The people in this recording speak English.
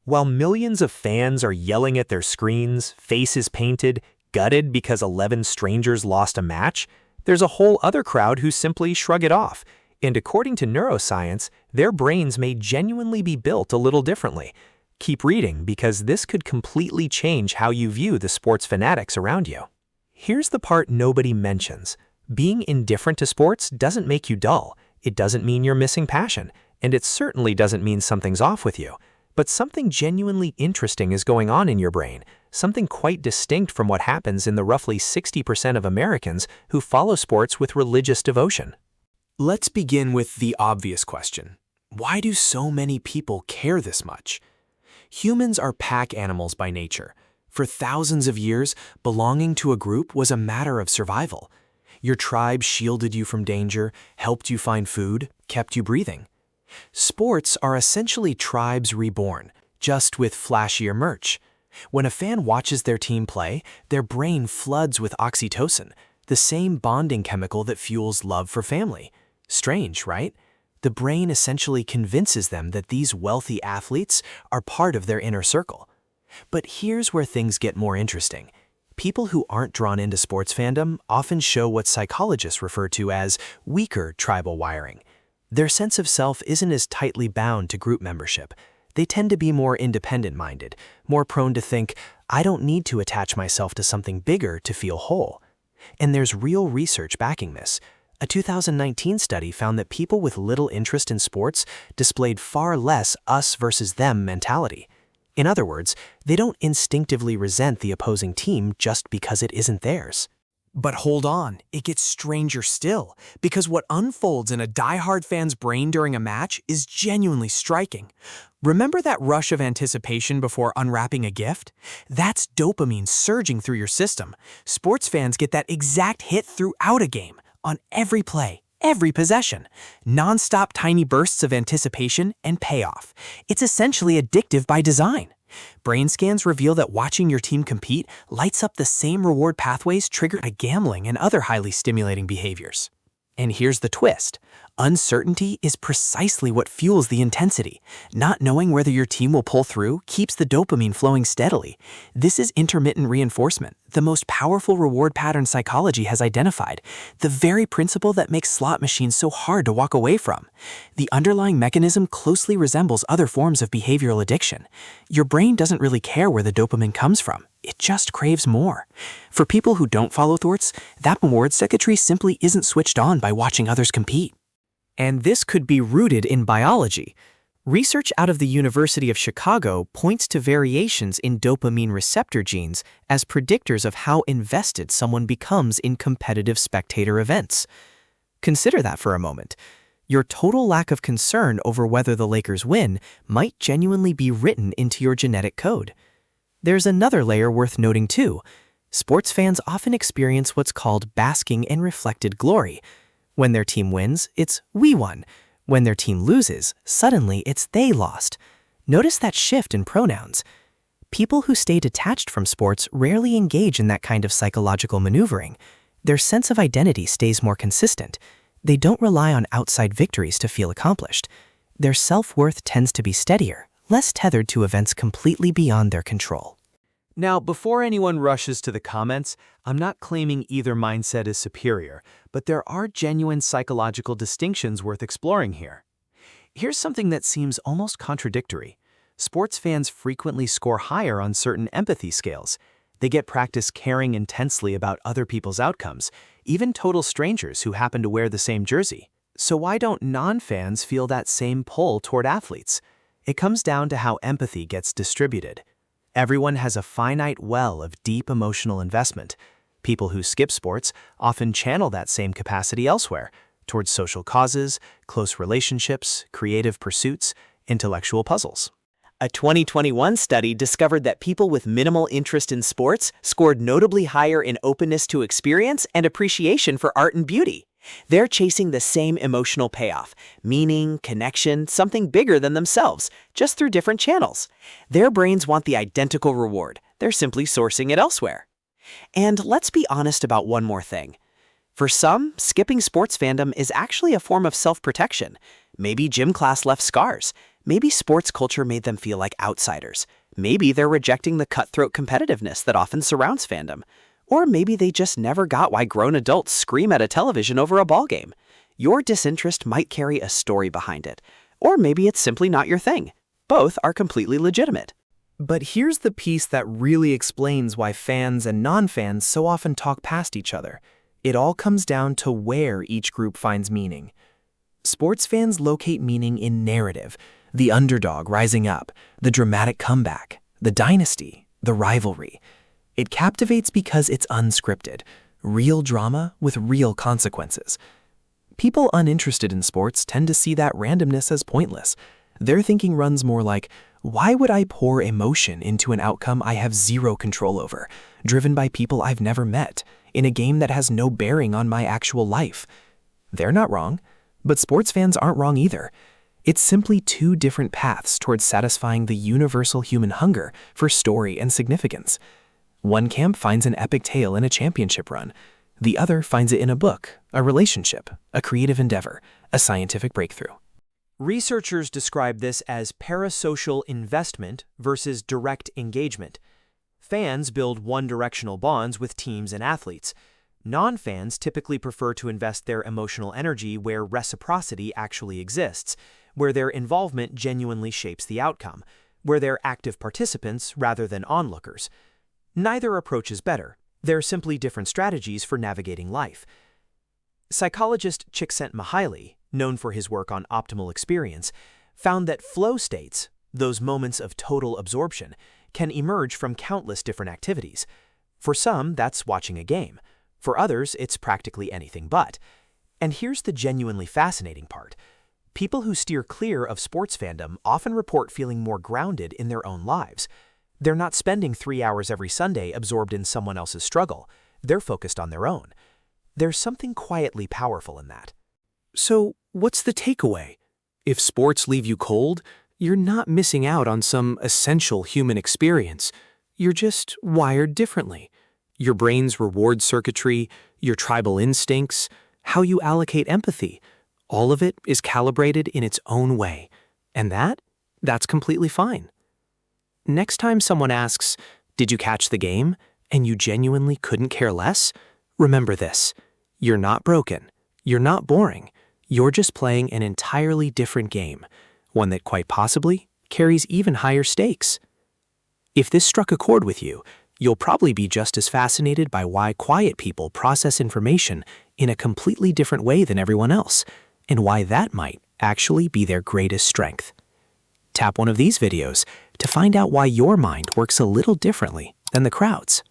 While millions of fans are yelling at their screens, faces painted, gutted because 11 strangers lost a match, there's a whole other crowd who simply shrug it off. And according to neuroscience, their brains may genuinely be built a little differently. Keep reading because this could completely change how you view the sports fanatics around you. Here's the part nobody mentions. Being indifferent to sports doesn't make you dull. It doesn't mean you're missing passion, and it certainly doesn't mean something's off with you. But something genuinely interesting is going on in your brain, something quite distinct from what happens in the roughly 60% of Americans who follow sports with religious devotion. Let's begin with the obvious question. Why do so many people care this much? Humans are pack animals by nature. For thousands of years, belonging to a group was a matter of survival. Your tribe shielded you from danger, helped you find food, kept you breathing. Sports are essentially tribes reborn, just with flashier merch. When a fan watches their team play, their brain floods with oxytocin, the same bonding chemical that fuels love for family. Strange, right? The brain essentially convinces them that these wealthy athletes are part of their inner circle. But here's where things get more interesting. People who aren't drawn into sports fandom often show what psychologists refer to as weaker tribal wiring. Their sense of self isn't as tightly bound to group membership. They tend to be more independent-minded, more prone to think, I don't need to attach myself to something bigger to feel whole. And there's real research backing this. A 2019 study found that people with little interest in sports displayed far less us versus them mentality. In other words, they don't instinctively resent the opposing team just because it isn't theirs. But hold on, it gets stranger still, because what unfolds in a diehard fan's brain during a match is genuinely striking. Remember that rush of anticipation before unwrapping a gift? That's dopamine surging through your system. Sports fans get that exact hit throughout a game, on every play, every possession. Non-stop tiny bursts of anticipation and payoff. It's essentially addictive by design. Brain scans reveal that watching your team compete lights up the same reward pathways triggered by gambling and other highly stimulating behaviors. And here's the twist. Uncertainty is precisely what fuels the intensity. Not knowing whether your team will pull through keeps the dopamine flowing steadily. This is intermittent reinforcement, the most powerful reward pattern psychology has identified, the very principle that makes slot machines so hard to walk away from. The underlying mechanism closely resembles other forms of behavioral addiction. Your brain doesn't really care where the dopamine comes from. It just craves more. For people who don't follow sports, that reward circuitry simply isn't switched on by watching others compete. And this could be rooted in biology. Research out of the University of Chicago points to variations in dopamine receptor genes as predictors of how invested someone becomes in competitive spectator events. Consider that for a moment. Your total lack of concern over whether the Lakers win might genuinely be written into your genetic code. There's another layer worth noting too. Sports fans often experience what's called basking and reflected glory. When their team wins, it's we won. When their team loses, suddenly it's they lost. Notice that shift in pronouns. People who stay detached from sports rarely engage in that kind of psychological maneuvering. Their sense of identity stays more consistent. They don't rely on outside victories to feel accomplished. Their self-worth tends to be steadier, less tethered to events completely beyond their control. Now, before anyone rushes to the comments, I'm not claiming either mindset is superior, but there are genuine psychological distinctions worth exploring here. Here's something that seems almost contradictory. Sports fans frequently score higher on certain empathy scales. They get practice caring intensely about other people's outcomes, even total strangers who happen to wear the same jersey. So why don't non-fans feel that same pull toward athletes? It comes down to how empathy gets distributed. Everyone has a finite well of deep emotional investment. People who skip sports often channel that same capacity elsewhere, towards social causes, close relationships, creative pursuits, intellectual puzzles. A 2021 study discovered that people with minimal interest in sports scored notably higher in openness to experience and appreciation for art and beauty. They're chasing the same emotional payoff, meaning, connection, something bigger than themselves, just through different channels. Their brains want the identical reward. They're simply sourcing it elsewhere. And let's be honest about one more thing. For some, skipping sports fandom is actually a form of self-protection. Maybe gym class left scars. Maybe sports culture made them feel like outsiders. Maybe they're rejecting the cutthroat competitiveness that often surrounds fandom. Or maybe they just never got why grown adults scream at a television over a ballgame. Your disinterest might carry a story behind it. Or maybe it's simply not your thing. Both are completely legitimate. But here's the piece that really explains why fans and non-fans so often talk past each other. It all comes down to where each group finds meaning. Sports fans locate meaning in narrative, the underdog rising up, the dramatic comeback, the dynasty, the rivalry. It captivates because it's unscripted, real drama with real consequences. People uninterested in sports tend to see that randomness as pointless. Their thinking runs more like, why would I pour emotion into an outcome I have zero control over, driven by people I've never met, in a game that has no bearing on my actual life? They're not wrong, but sports fans aren't wrong either. It's simply two different paths towards satisfying the universal human hunger for story and significance. One camp finds an epic tale in a championship run. The other finds it in a book, a relationship, a creative endeavor, a scientific breakthrough. Researchers describe this as parasocial investment versus direct engagement. Fans build one-directional bonds with teams and athletes. Non-fans typically prefer to invest their emotional energy where reciprocity actually exists, where their involvement genuinely shapes the outcome, where they're active participants rather than onlookers. Neither approach is better. They're simply different strategies for navigating life. Psychologist Csikszentmihalyi, known for his work on optimal experience, found that flow states, those moments of total absorption, can emerge from countless different activities. For some, that's watching a game. For others, it's practically anything but. And here's the genuinely fascinating part. People who steer clear of sports fandom often report feeling more grounded in their own lives. They're not spending 3 hours every Sunday absorbed in someone else's struggle. They're focused on their own. There's something quietly powerful in that. So, what's the takeaway? If sports leave you cold, you're not missing out on some essential human experience. You're just wired differently. Your brain's reward circuitry, your tribal instincts, how you allocate empathy, all of it is calibrated in its own way. And that's completely fine. Next time someone asks, "Did you catch the game?" and you genuinely couldn't care less, remember this. You're not broken. You're not boring. You're just playing an entirely different game, one that quite possibly carries even higher stakes. If this struck a chord with you, you'll probably be just as fascinated by why quiet people process information in a completely different way than everyone else, and why that might actually be their greatest strength. Tap one of these videos to find out why your mind works a little differently than the crowd's.